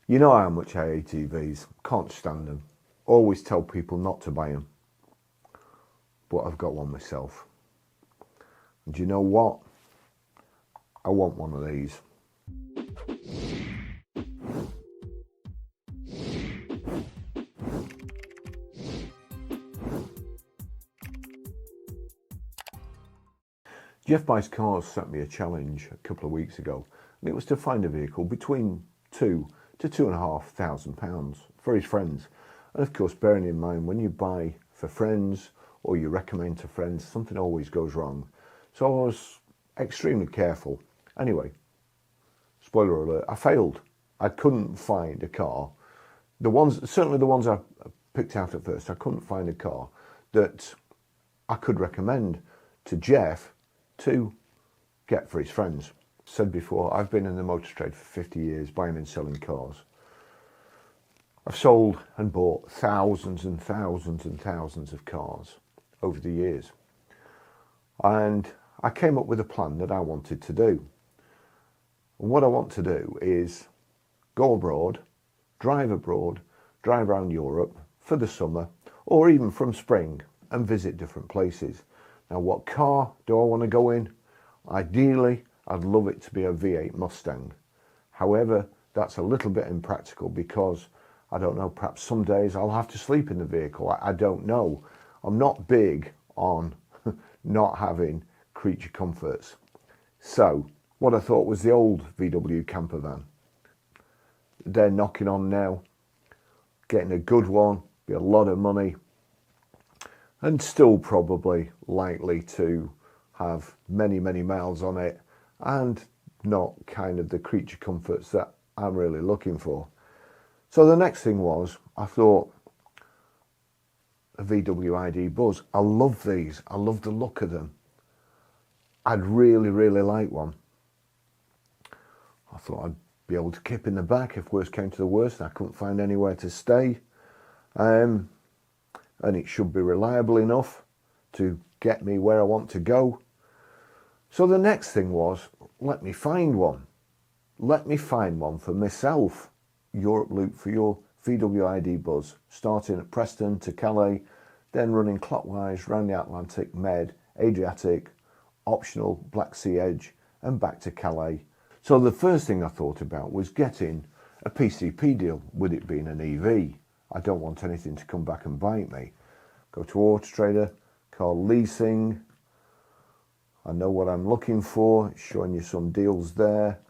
You know how much I hate EVs, can't stand them. Always tell people not to buy them. But I've got one myself. And do you know what? I want one of these. Jeff Buys Cars sent me a challenge a couple of weeks ago, and it was to find a vehicle between £2,000 to £2,500 for his friends. And of course, bearing in mind, when you buy for friends or you recommend to friends, something always goes wrong. So I was extremely careful. Anyway, spoiler alert, I failed. I couldn't find a car. Certainly the ones I picked out at first, I couldn't find a car that I could recommend to Jeff to get for his friends. Said before, I've been in the motor trade for 50 years, buying and selling cars. I've sold and bought thousands and thousands and thousands of cars over the years. And I came up with a plan that I wanted to do. And what I want to do is go abroad, drive around Europe for the summer, or even from spring, and visit different places. Now, what car do I want to go in? Ideally, I'd love it to be a V8 Mustang. However, that's a little bit impractical because, I don't know, perhaps some days I'll have to sleep in the vehicle. I don't know. I'm not big on not having creature comforts. So, what I thought was the old VW camper van. They're knocking on now. Getting a good one, be a lot of money, and still probably likely to have many, many miles on it and not kind of the creature comforts that I'm really looking for. So the next thing was, I thought, a VW ID Buzz. I love these. I love the look of them. I'd really, really like one. I thought I'd be able to kip in the back if worst came to the worst and I couldn't find anywhere to stay. And it should be reliable enough to get me where I want to go. So the next thing was, let me find one. Let me find one for myself. Europe loop for your VW ID Buzz, starting at Preston to Calais, then running clockwise round the Atlantic, Med, Adriatic, optional Black Sea Edge, and back to Calais. So the first thing I thought about was getting a PCP deal, with it being an EV. I don't want anything to come back and bite me. Go to Autotrader, call leasing. I know what I'm looking for, it's showing you some deals there.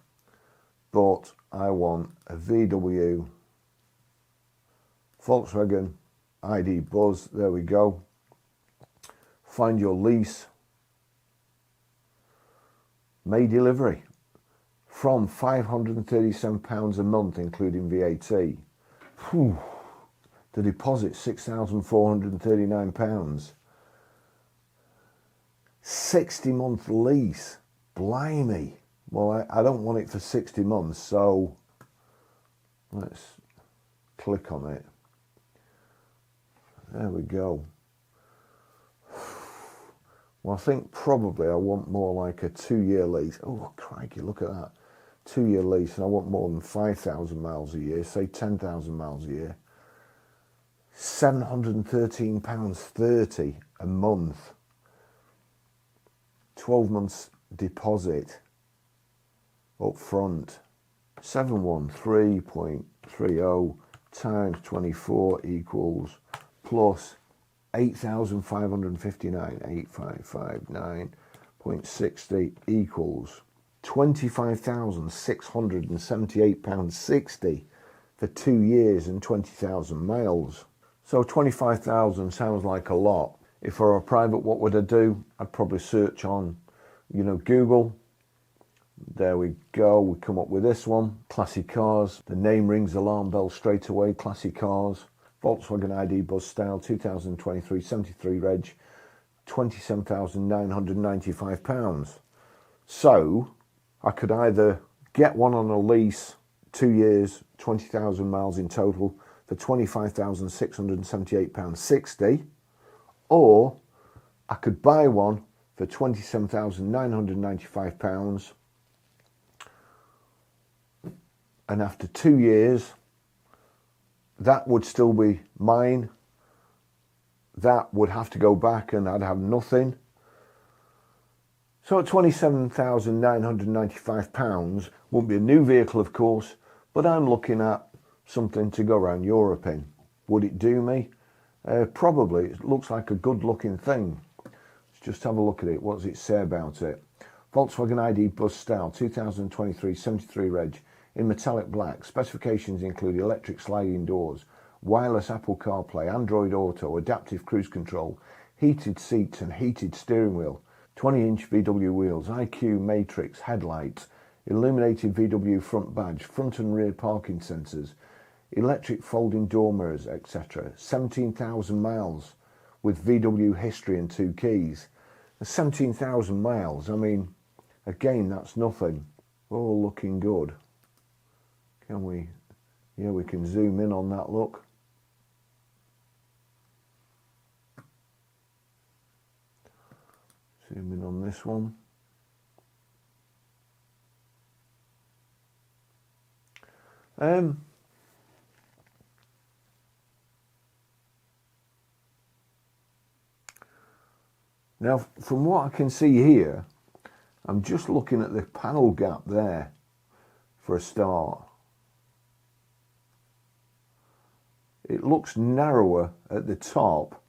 But I want a VW Volkswagen ID Buzz, there we go. Find your lease. May delivery from £537 a month, including VAT. Whew. The deposit, £6,439. 60-month lease. Blimey. Well, I don't want it for 60 months, so let's click on it. There we go. Well, I think probably I want more like a 2-year lease. Oh, crikey, look at that. 2-year lease, and I want more than 5,000 miles a year, say 10,000 miles a year. £713.30 a month. 12 months deposit up front. 713.30 times 24 equals plus 8,559, 8,559.60 equals £25,678.60 for 2 years and 20,000 miles. So 25,000 sounds like a lot. If I were a private, what would I do? I'd probably search on, Google. There we go, we come up with this one. Classy cars, the name rings alarm bell straight away. Classy cars, Volkswagen ID Buzz style, 2023, 73 reg, £27,995. So I could either get one on a lease, 2 years, 20,000 miles in total, for £25,678.60, or I could buy one for £27,995, and after 2 years that would still be mine. That would have to go back and I'd have nothing. So at £27,995, won't be a new vehicle of course, but I'm looking at something to go around Europe in. Would it do me? Probably. It looks like a good looking thing. Let's just have a look at it. What does it say about it? Volkswagen ID Bus Style 2023 73 reg in metallic black. Specifications include electric sliding doors, wireless Apple CarPlay, Android Auto, adaptive cruise control, heated seats and heated steering wheel, 20-inch VW wheels, IQ Matrix headlights, illuminated VW front badge, front and rear parking sensors, electric folding door mirrors, etc. 17,000 miles with VW history and 2 keys. 17,000 miles, I mean, again, that's nothing. All looking good. Can we? Yeah, we can zoom in on that look. Zoom in on this one. Now, from what I can see here, I'm just looking at the panel gap there for a start. It looks narrower at the top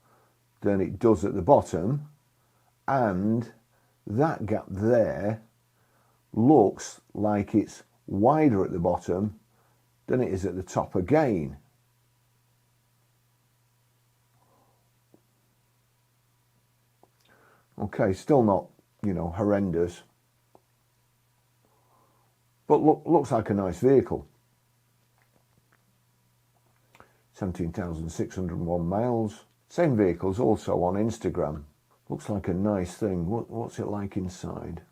than it does at the bottom, and that gap there looks like it's wider at the bottom than it is at the top again. Okay, still not, you know, horrendous, but looks like a nice vehicle. 17,601 miles. Same vehicle's also on Instagram. Looks like a nice thing. What's it like inside?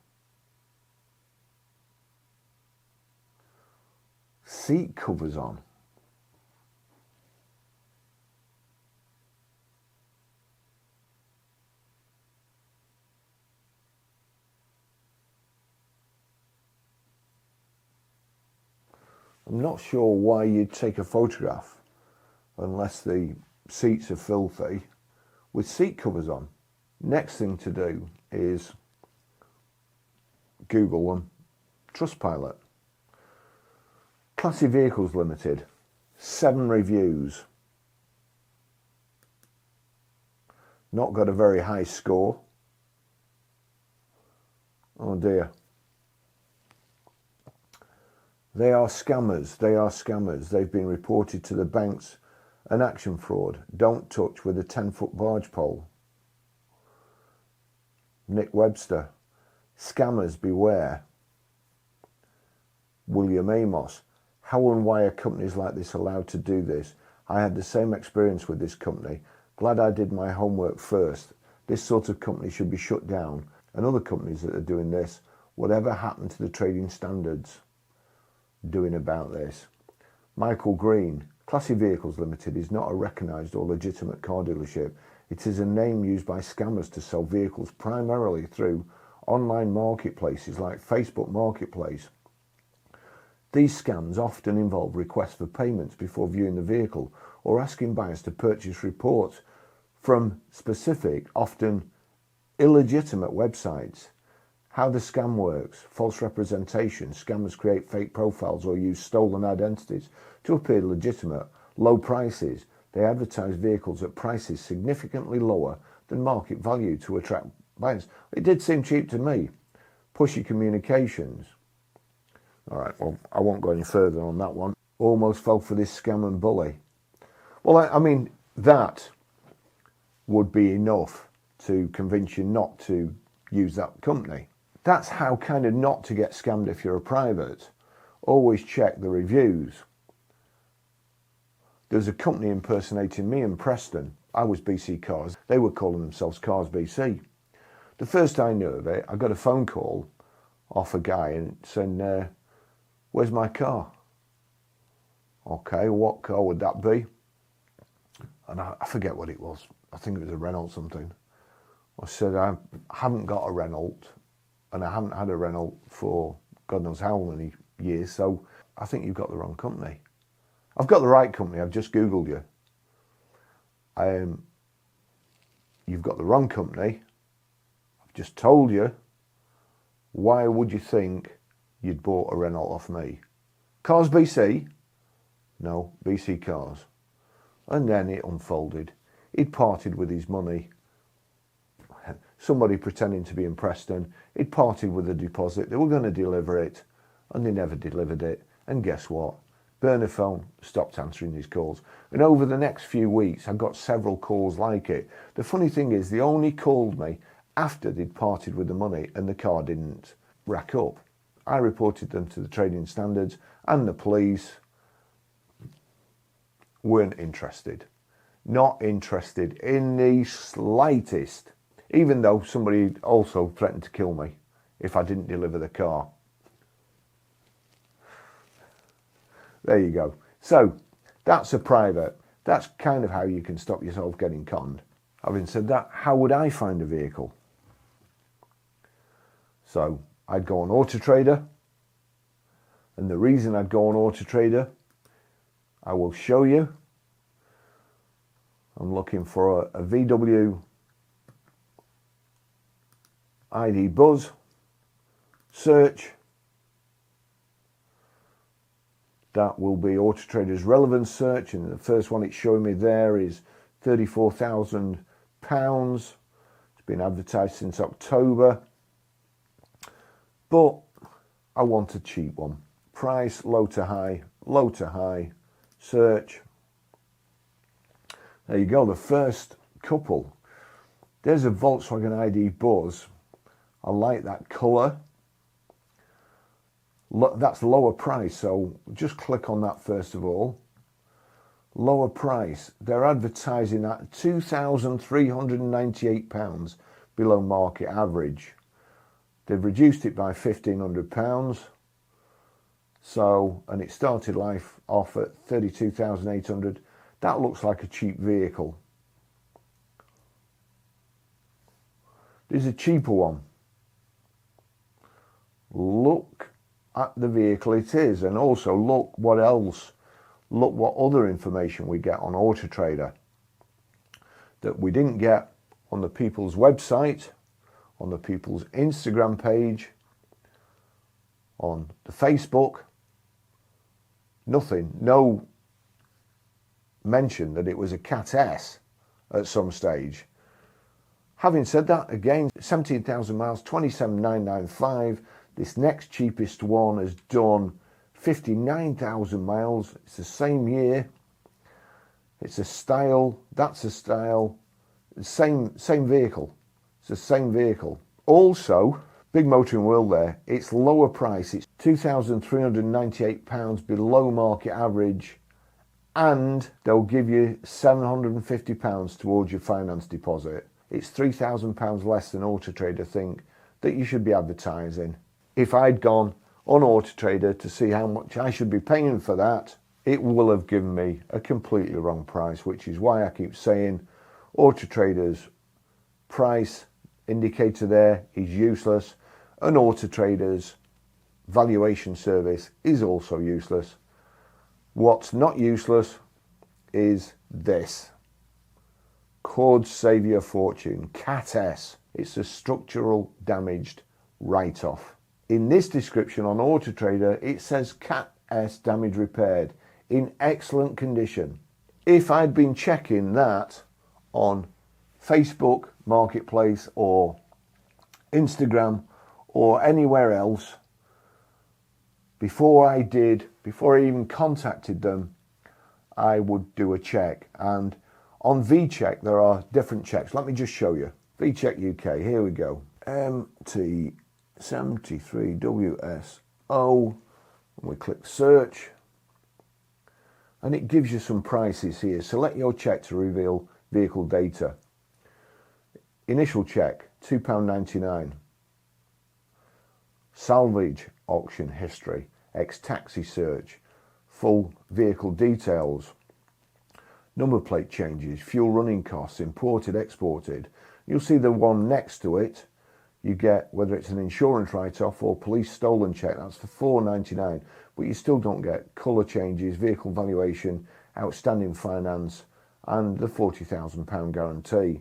Seat covers on. I'm not sure why you'd take a photograph unless the seats are filthy with seat covers on. Next thing to do is Google them. Trustpilot. Classy Vehicles Limited. 7 reviews. Not got a very high score. Oh dear. They are scammers. They are scammers. They've been reported to the banks an action fraud. Don't touch with a 10-foot barge pole. Nick Webster. Scammers beware. William Amos. How and why are companies like this allowed to do this? I had the same experience with this company. Glad I did my homework first. This sort of company should be shut down. And other companies that are doing this, whatever happened to the trading standards doing about this? Michael Green. Classy Vehicles Limited is not a recognised or legitimate car dealership. It is a name used by scammers to sell vehicles primarily through online marketplaces like Facebook Marketplace. These scams often involve requests for payments before viewing the vehicle or asking buyers to purchase reports from specific, often illegitimate websites. How the scam works: false representation. Scammers create fake profiles or use stolen identities to appear legitimate. Low prices. They advertise vehicles at prices significantly lower than market value to attract buyers. It did seem cheap to me. Pushy communications. All right, well, I won't go any further on that one. Almost fell for this scam and bully. Well, I mean, that would be enough to convince you not to use that company. That's how kind of not to get scammed if you're a private. Always check the reviews. There's a company impersonating me in Preston. I was BC Cars. They were calling themselves Cars BC. The first I knew of it, I got a phone call off a guy and saying, where's my car? Okay, what car would that be? And I forget what it was. I think it was a Renault something. I said, I haven't got a Renault, and I haven't had a Renault for God knows how many years, so I think you've got the wrong company. I've got the right company. I've just Googled you. You've got the wrong company. I've just told you. Why would you think you'd bought a Renault off me? Cars BC? No, BC Cars. And then it unfolded. He'd parted with his money. Somebody pretending to be in Preston. He'd parted with a deposit. They were going to deliver it, and they never delivered it. And guess what? Burner phone stopped answering his calls. And over the next few weeks, I got several calls like it. The funny thing is, they only called me after they'd parted with the money and the car didn't rack up. I reported them to the trading standards, and the police weren't interested. Not interested in the slightest. Even though somebody also threatened to kill me if I didn't deliver the car. There you go. So that's a private. That's kind of how you can stop yourself getting conned. Having said that, how would I find a vehicle? So I'd go on Autotrader. And the reason I'd go on Autotrader, I will show you. I'm looking for a VW ID Buzz. Search. That will be Autotrader's relevance search, and the first one it's showing me there is £34,000. It's been advertised since October, but I want a cheap one. Price low to high, search. There you go, the first couple. There's a Volkswagen ID Buzz. I like that colour. That's lower price, so just click on that first of all. Lower price. They're advertising at £2,398 below market average. They've reduced it by £1,500. So, and it started life off at £32,800. That looks like a cheap vehicle. There's a cheaper one. Look at the vehicle it is, and also look what else, look what other information we get on Autotrader that we didn't get on the people's website, on the people's Instagram page, on the Facebook. Nothing, no mention that it was a Cat S at some stage. Having said that, again, 17,000 miles, 27,995. This next cheapest one has done 59,000 miles. It's the same year. It's a style. That's a style. Same vehicle. It's the same vehicle. Also, big motoring wheel there. It's lower price. It's £2,398 below market average, and they'll give you £750 towards your finance deposit. It's £3,000 less than Autotrader think that you should be advertising. If I'd gone on Autotrader to see how much I should be paying for that, it will have given me a completely wrong price, which is why I keep saying Autotrader's price indicator there is useless, and Autotrader's valuation service is also useless. What's not useless is this. Could save you a fortune. Cat S. It's a structural damaged write-off. In this description on Autotrader, it says Cat S damage repaired in excellent condition. If I'd been checking that on Facebook Marketplace or Instagram or anywhere else, before I even contacted them, I would do a check. And on VCheck, there are different checks. Let me just show you. VCheck UK, here we go. MT73WSO, and we click search, and it gives you some prices here. Select your check to reveal vehicle data. Initial check, £2.99. Salvage auction history, ex-taxi search, full vehicle details, number plate changes, fuel running costs, imported, exported. You'll see the one next to it. you get, whether it's an insurance write-off or police stolen check, that's for £4.99, but you still don't get colour changes, vehicle valuation, outstanding finance, and the £40,000 guarantee.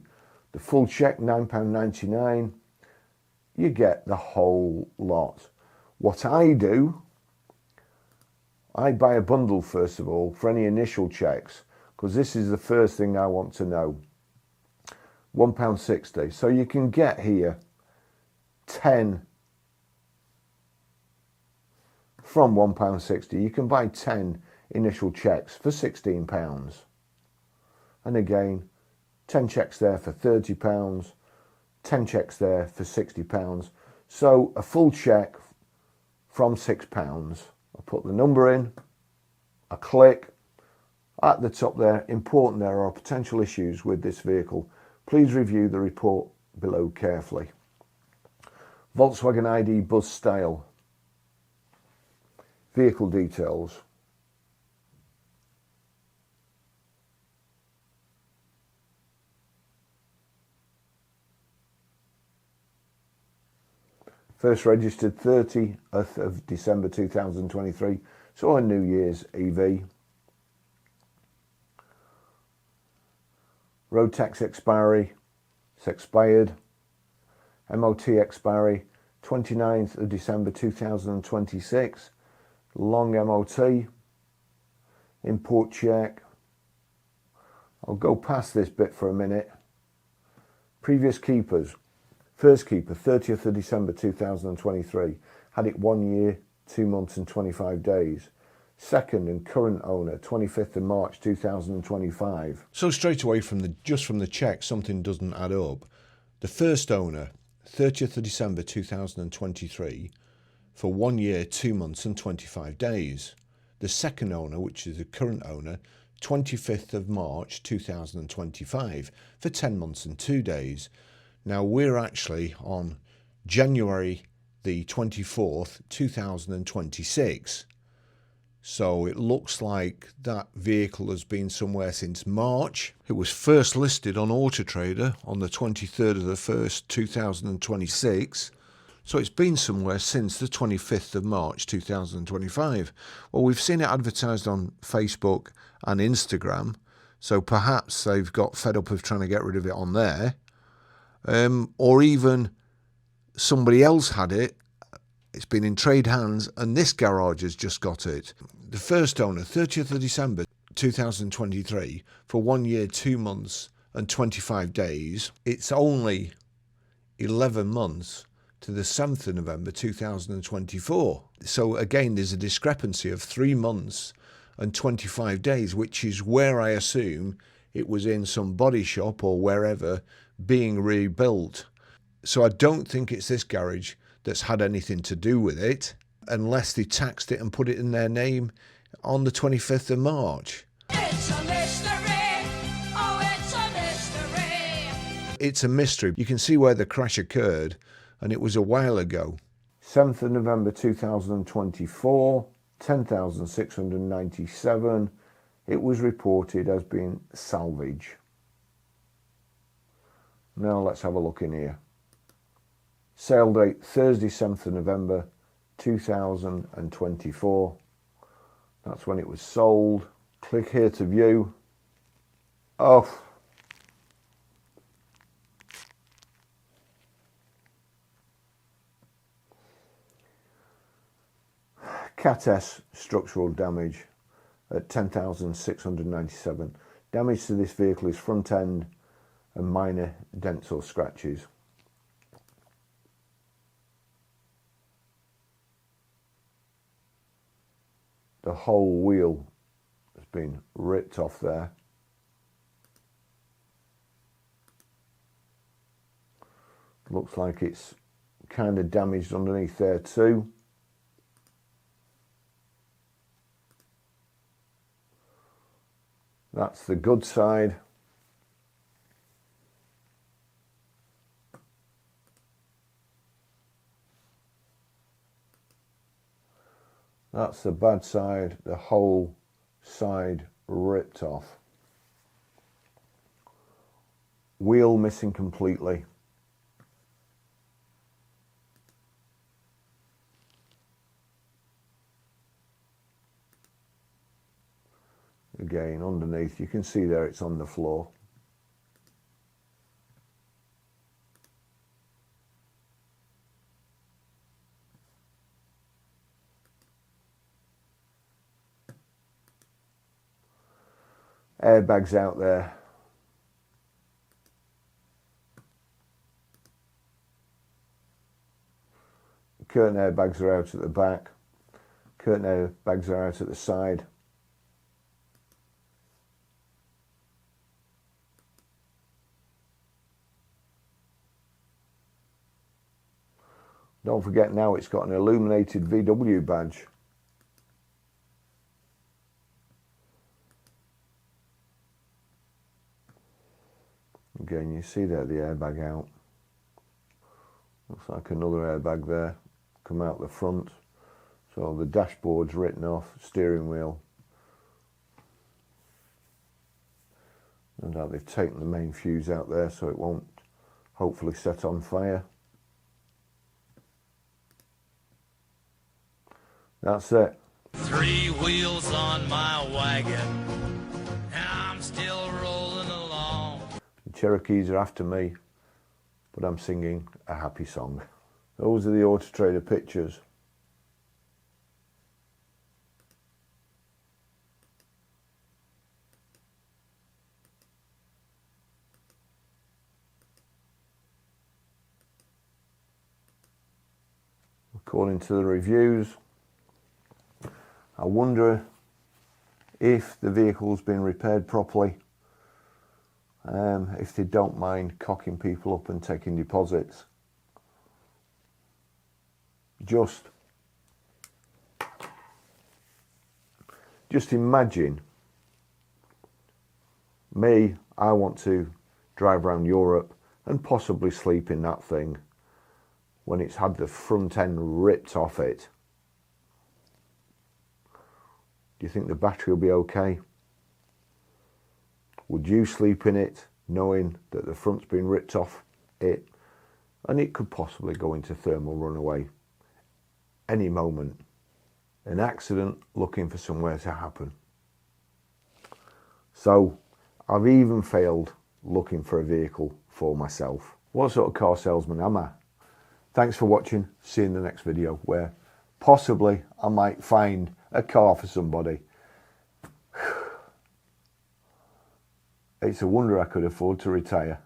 The full check, £9.99, you get the whole lot. What I do, I buy a bundle first of all for any initial checks, because this is the first thing I want to know. £1.60. So you can get here 10 from £1.60. You can buy 10 initial checks for £16. And again, 10 checks there for £30, 10 checks there for £60. So a full check from £6. I put the number in, I click. At the top there, important, there are potential issues with this vehicle. Please review the report below carefully. Volkswagen ID bus style. Vehicle details. First registered 30th of December 2023, so a New Year's EV. Road tax expiry, it's expired. MOT expiry, 29th of December 2026, long MOT. Import check. I'll go past this bit for a minute. Previous keepers. First keeper, 30th of December 2023, had it 1 year, 2 months and 25 days. Second and current owner, 25th of March 2025. So straight away from the check, something doesn't add up. The first owner, 30th of December 2023, for 1 year, 2 months and 25 days. The second owner, which is the current owner, 25th of March 2025, for 10 months and 2 days. Now we're actually on January the 24th, 2026. So it looks like that vehicle has been somewhere since March. It was first listed on Autotrader on the 23rd of the 1st, 2026. So it's been somewhere since the 25th of March, 2025. Well, we've seen it advertised on Facebook and Instagram. So perhaps they've got fed up of trying to get rid of it on there. Or even somebody else had it, it's been in trade hands, and this garage has just got it. The first owner, 30th of December 2023, for 1 year, 2 months and 25 days. It's only 11 months to the 7th of November 2024. So again, there's a discrepancy of 3 months and 25 days, which is where I assume it was in some body shop or wherever being rebuilt. So I don't think it's this garage that's had anything to do with it, unless they taxed it and put it in their name on the 25th of March. It's a mystery. Oh, it's a mystery. It's a mystery. You can see where the crash occurred, and it was a while ago. 7th of November 2024, 10,697. It was reported as being salvage. Now let's have a look in here. Sale date Thursday 7th of November 2024. That's when it was sold. Click here to view. Oh. Cat S structural damage at 10,697. Damage to this vehicle is front end and minor dents or scratches. The whole wheel has been ripped off there. Looks like it's kind of damaged underneath there too. That's the good side. That's the bad side, the whole side ripped off. Wheel missing completely. Again, underneath, you can see there it's on the floor. Airbags out there. Curtain airbags are out at the back. Curtain airbags are out at the side. Don't forget now it's got an illuminated VW badge. Again, you see there the airbag out. Looks like another airbag there. Come out the front. So the dashboard's written off, steering wheel. And now they've taken the main fuse out there so it won't hopefully set on fire. That's it. 3 wheels on my wagon, and I'm still rolling along. The Cherokees are after me, but I'm singing a happy song. Those are the Autotrader pictures. According to the reviews, I wonder if the vehicle's been repaired properly, if they don't mind cocking people up and taking deposits. Just imagine me, I want to drive around Europe and possibly sleep in that thing when it's had the front end ripped off it. Do you think the battery will be okay? Would you sleep in it knowing that the front's been ripped off it and it could possibly go into thermal runaway any moment? An accident looking for somewhere to happen. So I've even failed looking for a vehicle for myself. What sort of car salesman am I? Thanks for watching. See you in the next video where possibly I might find a car for somebody. It's a wonder I could afford to retire.